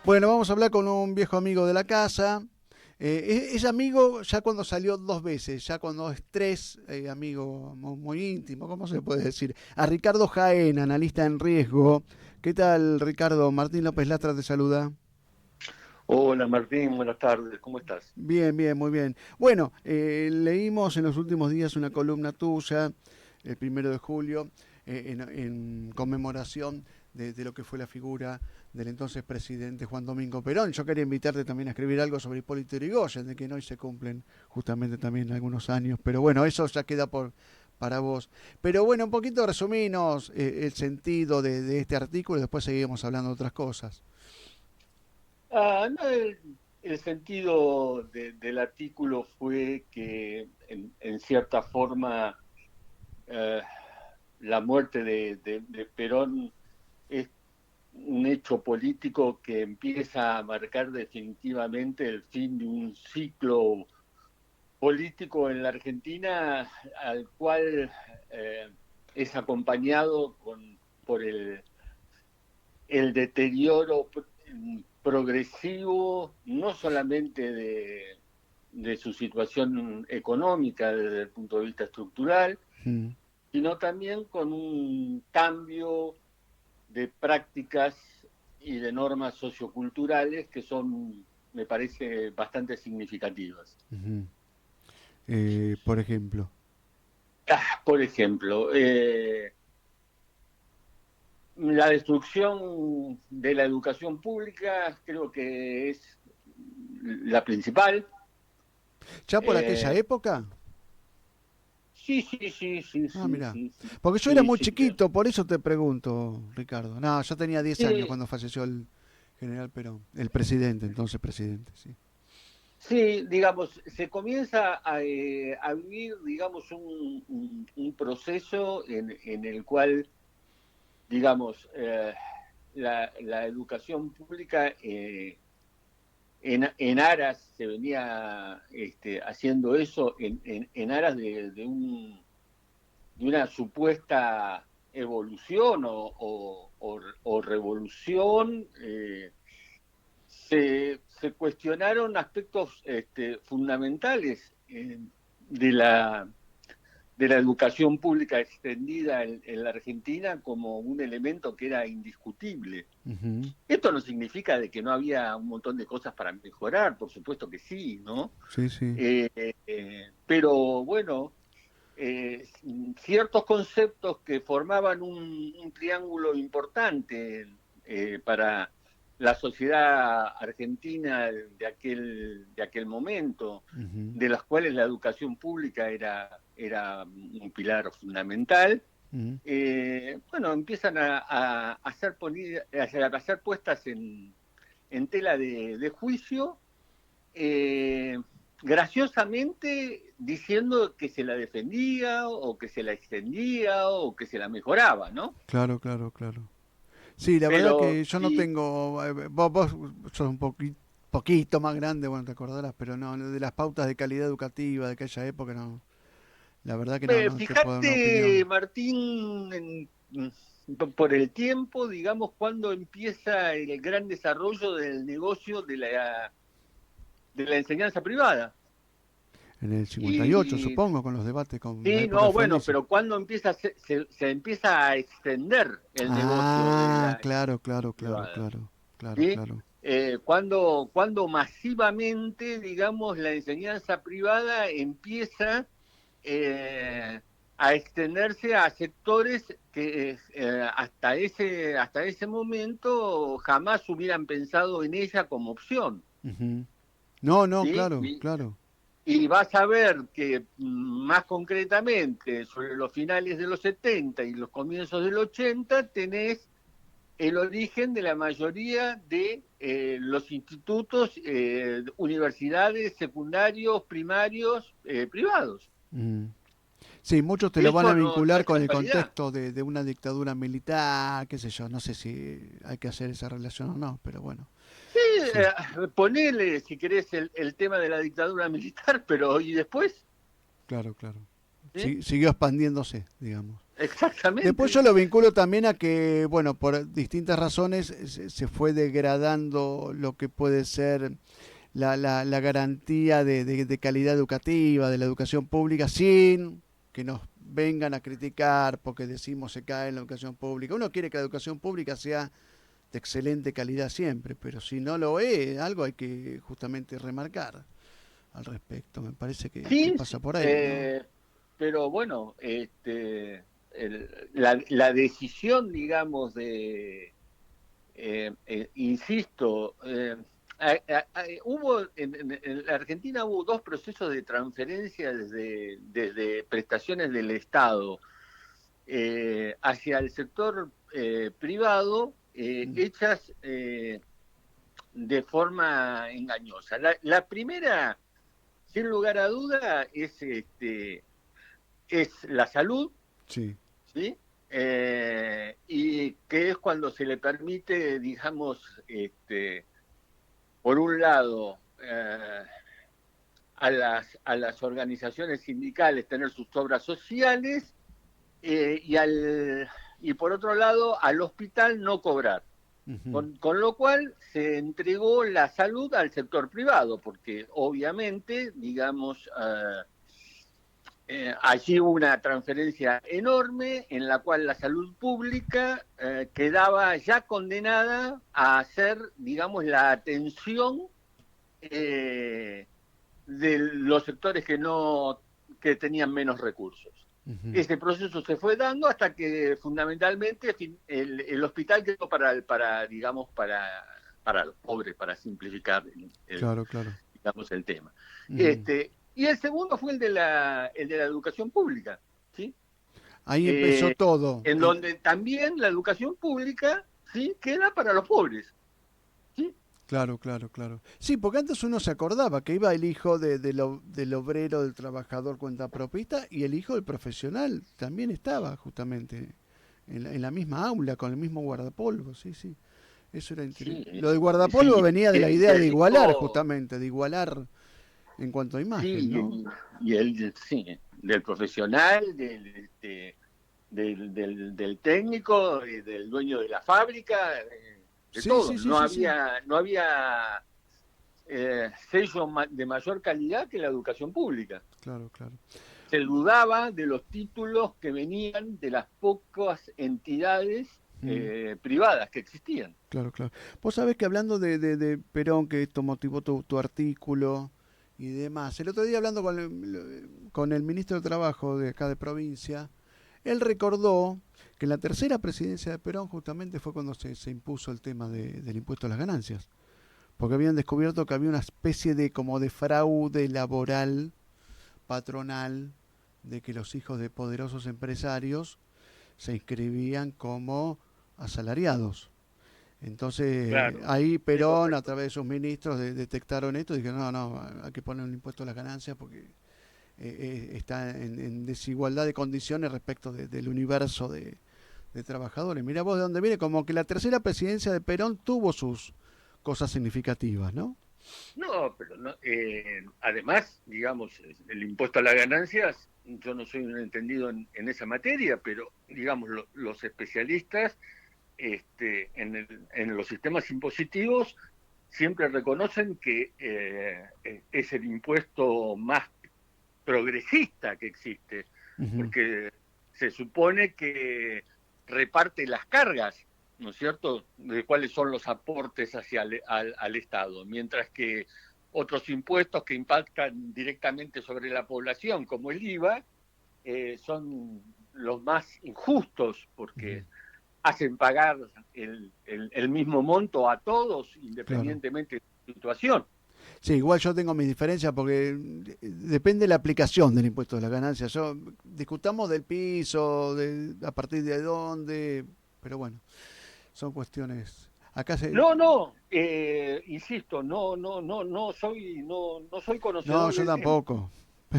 Bueno, vamos a hablar con un viejo amigo de la casa. Es amigo ya cuando salió dos veces, ya cuando es tres, amigo muy íntimo, ¿cómo se puede decir? A Ricardo Jaén, analista en riesgo. ¿Qué tal, Ricardo? Martín López Lastra te saluda. Hola Martín, buenas tardes, ¿cómo estás? Bien, bien, muy bien. Bueno, leímos en los últimos días una columna tuya, el 1 de julio, en conmemoración de lo que fue la figura del entonces presidente Juan Domingo Perón. Yo quería invitarte también a escribir algo sobre Hipólito Yrigoyen, de que hoy se cumplen justamente también algunos años, pero bueno, eso ya queda para vos. Pero bueno, un poquito resuminos el sentido de este artículo y después seguimos hablando de otras cosas. No, el sentido del artículo fue que en cierta forma eh, la muerte de Perón es un hecho político que empieza a marcar definitivamente el fin de un ciclo político en la Argentina al cual eh, es acompañado por el deterioro progresivo, no solamente de su situación económica desde el punto de vista estructural, Mm. sino también con un cambio de prácticas y de normas socioculturales que son, me parece, bastante significativas. Ujú. Por ejemplo. Por ejemplo, la destrucción de la educación pública creo que es la principal. ¿Ya por aquella Eh, época? sí, sí, sí, sí, Ah, sí, mira. sí, sí, Porque yo era sí, muy sí. chiquito, por eso te pregunto, Ricardo. No, yo tenía 10 años Sí, cuando falleció el general Perón, el presidente, entonces presidente, sí. sí, digamos, se comienza a vivir, digamos, un proceso en el cual, digamos, la educación pública en aras, se venía haciendo eso en aras de una supuesta evolución o revolución, se cuestionaron aspectos fundamentales de de la educación pública extendida en la Argentina como un elemento que era indiscutible. Ujú. Esto no significa de que no había un montón de cosas para mejorar, por supuesto que sí, ¿no? Sí, sí. Pero bueno, ciertos conceptos que formaban un triángulo importante para la sociedad argentina de aquel momento, Ujú. de las cuales la educación pública era un pilar fundamental, Ujú. bueno, empiezan a ser puestas en tela de juicio, eh, graciosamente diciendo que se la defendía o que se la extendía o que se la mejoraba, ¿no? Claro, claro, claro. Sí, la verdad Pero que yo no sí, tengo. Vos sos un poquito más grande, bueno, te acordarás, pero no, de las pautas de calidad educativa de aquella época, no. La verdad que no, no te puedo dar una fíjate, opinión. Martín, por el tiempo, digamos, cuando empieza el gran desarrollo del negocio de la enseñanza privada. En el 58, Y supongo, con los debates con la sí, época de no, bueno, Frondizi. pero cuando empieza se empieza a extender el negocio de Ah, la claro, enseñanza claro, claro, privada. claro, claro, ¿Sí? claro. Cuando masivamente, digamos, la enseñanza privada empieza eh, a extenderse a sectores que hasta ese momento jamás hubieran pensado en ella como opción. Ujú. No, no, ¿Sí? claro, claro. Y vas a ver que más concretamente sobre los finales de los 70 y los comienzos del 80 tenés el origen de la mayoría de los institutos, universidades, secundarios, primarios, privados. Ujú. Sí, muchos te lo van a Eso no vincular es con el casualidad. contexto de una dictadura militar, qué sé yo, no sé si hay que hacer esa relación o no, pero bueno, Sí, sí, ponele, si querés, el tema de la dictadura militar, pero ¿y después? claro, claro. ¿Sí? Siguió expandiéndose, digamos. Exactamente. Después yo lo vinculo también a que, bueno, por distintas razones se fue degradando lo que puede ser la garantía de calidad educativa, de la educación pública, sin que nos vengan a criticar porque decimos se cae en la educación pública. Uno quiere que la educación pública sea de excelente calidad siempre, pero si no lo es, algo hay que justamente remarcar al respecto. Me parece que Sí, pasa por ahí, ¿no? pero bueno, la decisión, digamos, insisto, hubo en la Argentina hubo dos procesos de transferencia desde prestaciones del Estado hacia el sector privado, Mm, hechas de forma engañosa. La primera, sin lugar a duda, es la salud, sí. ¿sí? Y que es cuando se le permite, digamos, por un lado, a las organizaciones sindicales tener sus obras sociales eh, y, al, y por otro lado al hospital no cobrar. Ujú. Con lo cual se entregó la salud al sector privado, porque obviamente, digamos, allí hubo una transferencia enorme en la cual la salud pública quedaba ya condenada a hacer, digamos, la atención eh, de los sectores que tenían menos recursos. Ujú. Ese proceso se fue dando hasta que fundamentalmente el hospital quedó digamos, para los pobres, para simplificar Claro, claro. digamos, el tema. Ujú. Y el segundo fue el de la educación pública, ¿sí? Ahí empezó Eh, todo. en donde también la educación pública, ¿sí? Queda para los pobres, ¿sí? Claro, claro, claro. Sí, porque antes uno se acordaba que iba el hijo del obrero, del trabajador cuentapropista, y el hijo del profesional también estaba justamente en la misma aula, con el mismo guardapolvo, sí, sí. Eso era Sí, interesante. Lo del guardapolvo sí, venía de la y idea de el igualar, hijo, justamente, de igualar en cuanto a imagen, sí, ¿no? sí, del profesional, del técnico, y del dueño de la fábrica, de Sí, todo. sí, sí, sí, sí. No había sello de mayor calidad que la educación pública. Claro, claro. Se dudaba de los títulos que venían de las pocas entidades Mm. privadas que existían. Claro, claro. Vos sabés que hablando de Perón, que esto motivó tu artículo y demás, el otro día hablando con el ministro de Trabajo de acá de provincia, él recordó que en la tercera presidencia de Perón justamente fue cuando se impuso el tema del impuesto a las ganancias, porque habían descubierto que había una especie de como de fraude laboral patronal, de que los hijos de poderosos empresarios se inscribían como asalariados. Entonces Claro, ahí sí, Perón, a correcto. través de sus ministros, detectaron esto y dijeron, no, no, hay que poner un impuesto a las ganancias porque está en desigualdad de condiciones respecto del universo de trabajadores. Mira vos de dónde viene, como que la tercera presidencia de Perón tuvo sus cosas significativas, ¿no? No, pero no, además, digamos, el impuesto a las ganancias, yo no soy un entendido en esa materia, pero digamos, los especialistas en los sistemas impositivos siempre reconocen que es el impuesto más progresista que existe, Ujú. porque se supone que reparte las cargas, ¿no es cierto?, de cuáles son los aportes hacia al Estado, mientras que otros impuestos que impactan directamente sobre la población, como el IVA, son los más injustos, Ujú. porque hacen pagar el mismo monto a todos, Claro. independientemente de su situación. Sí, igual yo tengo mis diferencias porque depende de la aplicación del impuesto de las ganancias. Discutamos del piso, a partir de dónde, pero bueno, son cuestiones. Acá se. No, no, insisto, no soy No, conocedor yo del tema. tampoco.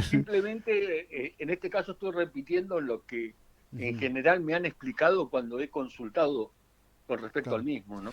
Simplemente, en este caso estoy repitiendo lo que en Ujú. general me han explicado cuando he consultado con respecto al Claro. mismo, ¿no?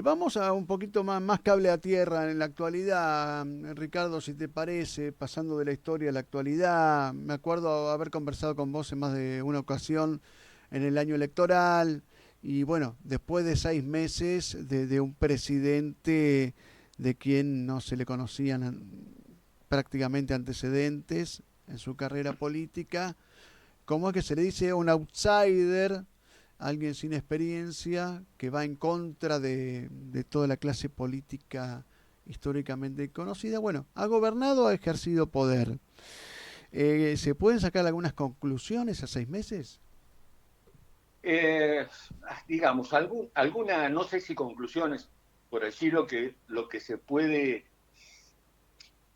Vamos a un poquito más cable a tierra en la actualidad, Ricardo, si te parece, pasando de la historia a la actualidad. Me acuerdo haber conversado con vos en más de una ocasión en el año electoral y bueno, después de 6 meses de un presidente de quien no se le conocían prácticamente antecedentes en su carrera política, ¿cómo es que se le dice? Un outsider, alguien sin experiencia que va en contra de toda la clase política históricamente conocida. Bueno, ha gobernado, ha ejercido poder. ¿Se pueden sacar algunas conclusiones a 6 meses? Eh, digamos, alguna, no sé si conclusiones, por decir lo que se puede,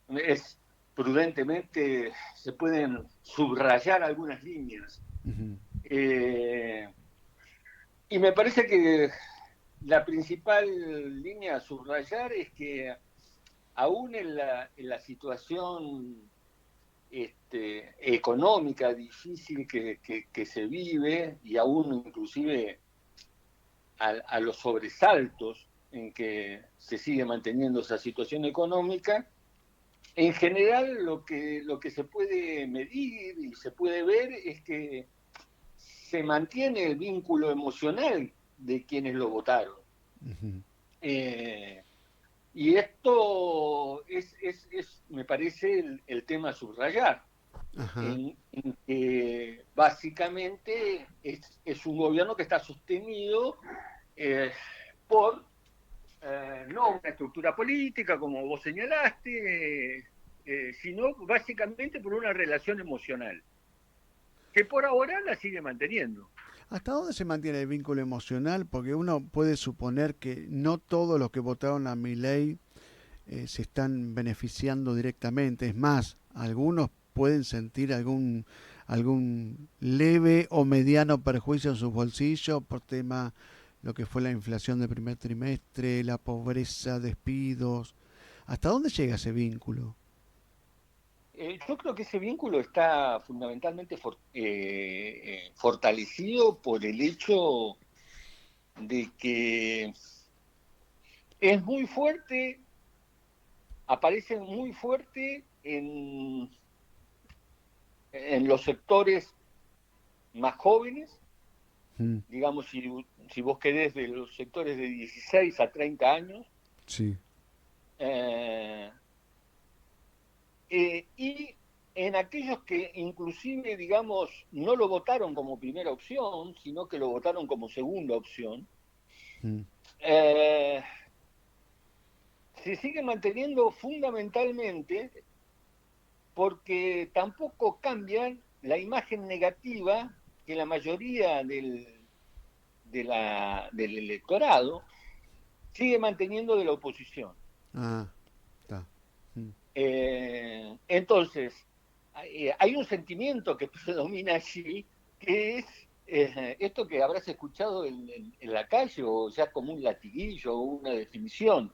es prudentemente, se pueden subrayar algunas líneas. Ujú. Eh, y me parece que la principal línea a subrayar es que aún en la situación económica difícil que se vive y aún inclusive a los sobresaltos en que se sigue manteniendo esa situación económica, en general lo que se puede medir y se puede ver es que se mantiene el vínculo emocional de quienes lo votaron. Ujú. Eh, y esto me parece, el tema a subrayar, Ajá. en que básicamente es un gobierno que está sostenido eh, por no una estructura política, como vos señalaste, sino básicamente por una relación emocional, que por ahora la sigue manteniendo. ¿Hasta dónde se mantiene el vínculo emocional? Porque uno puede suponer que no todos los que votaron a Milei se están beneficiando directamente. Es más, algunos pueden sentir algún leve o mediano perjuicio en sus bolsillos por tema lo que fue la inflación del primer trimestre, la pobreza, despidos. ¿Hasta dónde llega ese vínculo? Yo creo que ese vínculo está fundamentalmente fortalecido por el hecho de que es muy fuerte, aparece muy fuerte en los sectores más jóvenes, Mm, digamos, si vos querés, de los sectores de 16 a 30 años, sí. eh, y en aquellos que inclusive, digamos, no lo votaron como primera opción, sino que lo votaron como segunda opción, Mm, eh, se sigue manteniendo fundamentalmente porque tampoco cambian la imagen negativa que la mayoría del electorado sigue manteniendo de la oposición. ah, está. Mm, Entonces, hay un sentimiento que predomina allí, que es esto que habrás escuchado en la calle o ya como un latiguillo o una definición,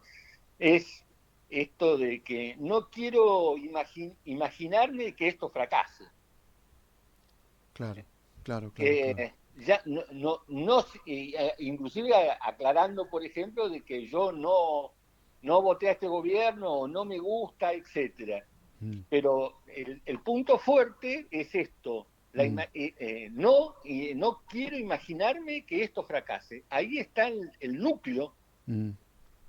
es esto de que no quiero imaginarme que esto fracase. claro, claro, claro, claro. Ya inclusive aclarando, por ejemplo, de que yo no voté a este gobierno o no me gusta, etcétera. Mm, Pero el punto fuerte es esto, mm, no quiero imaginarme que esto fracase. Ahí está el núcleo mm,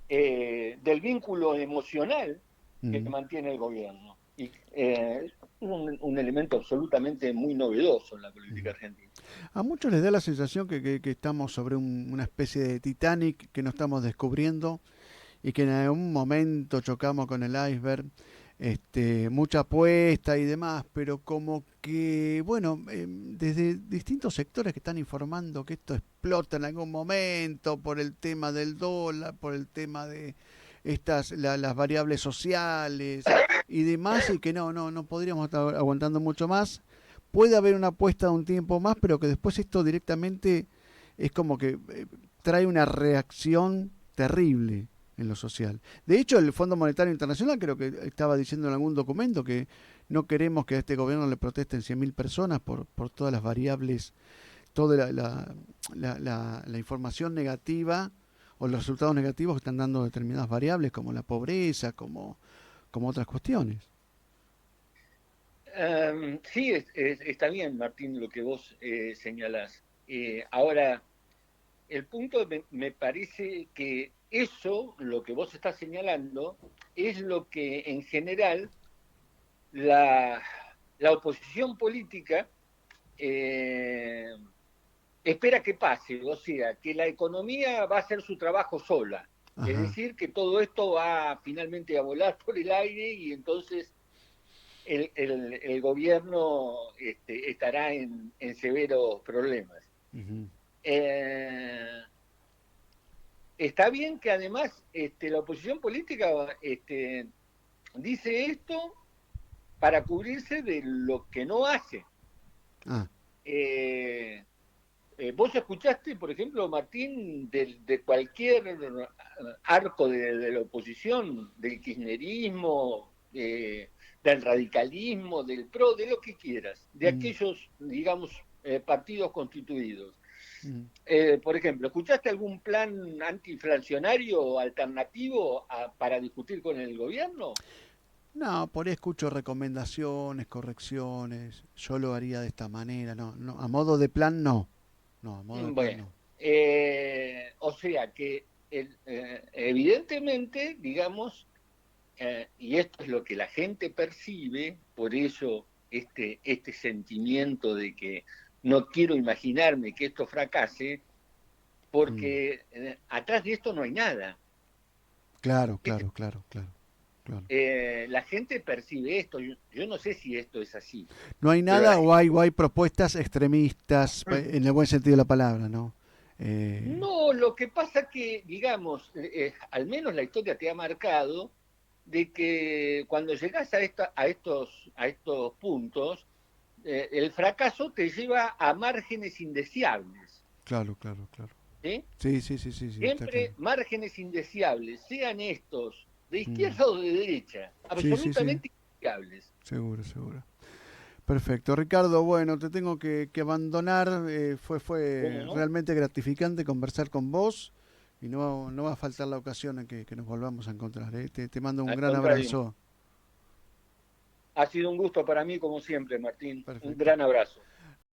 del vínculo emocional que mm. mantiene el gobierno. Y es un elemento absolutamente muy novedoso en la política Mm. argentina. A muchos les da la sensación que estamos sobre una especie de Titanic que no estamos descubriendo y que en algún momento chocamos con el iceberg, mucha apuesta y demás, pero como que, bueno, desde distintos sectores que están informando que esto explota en algún momento por el tema del dólar, por el tema de las variables sociales y demás, y que no podríamos estar aguantando mucho más. Puede haber una apuesta de un tiempo más, pero que después esto directamente es como que trae una reacción terrible en lo social. De hecho, el Fondo Monetario Internacional creo que estaba diciendo en algún documento que no queremos que a este gobierno le protesten 100.000 personas por todas las variables, toda la información negativa o los resultados negativos que están dando determinadas variables como la pobreza, como otras cuestiones. Sí, está bien, Martín, lo que vos señalás. Ahora, el punto me parece que eso, lo que vos estás señalando, es lo que en general la, la oposición política eh, espera que pase, o sea, que la economía va a hacer su trabajo sola. Es Ajá. decir, que todo esto va finalmente a volar por el aire y entonces el gobierno estará en severos problemas. Ujú. Eh, Está bien que además la oposición política dice esto para cubrirse de lo que no hace. Ah, Eh, Vos escuchaste, por ejemplo, Martín, de cualquier arco de la oposición, del kirchnerismo, del radicalismo, del PRO, de lo que quieras, de mm, aquellos, digamos, partidos constituidos. mm. Por ejemplo, ¿escuchaste algún plan antiinflacionario alternativo para discutir con el gobierno? No, por ahí escucho recomendaciones, correcciones. Yo lo haría de esta manera, no, no, a modo de plan no. No, a modo de plan Bueno, no. o sea que evidentemente, digamos, y esto es lo que la gente percibe, por eso este sentimiento de que no quiero imaginarme que esto fracase, Mm. porque atrás de esto no hay nada. Claro, Este, claro, claro, claro, claro. la gente percibe esto, yo no sé si esto es así, No hay pero la nada o hay propuestas extremistas en el buen sentido de la palabra, ¿no? Eh, no, lo que pasa que, digamos, al menos la historia te ha marcado de que cuando llegas a estos puntos, el fracaso te lleva a márgenes indeseables, claro, claro, claro. ¿sí? Sí, sí, sí, sí, sí, está claro. Siempre márgenes indeseables, sean estos de Mm. izquierda o de derecha, Sí, sí, sí, absolutamente indeseables. seguro, seguro. Perfecto. Ricardo, bueno, te tengo que abandonar. ¿Cómo Fue no? realmente gratificante conversar con vos y no, no va a faltar la ocasión en que nos volvamos a encontrar. ¿Eh? Te mando un Al gran contrario, abrazo. ha sido un gusto para mí como siempre, Martín. Un Perfecto. gran abrazo.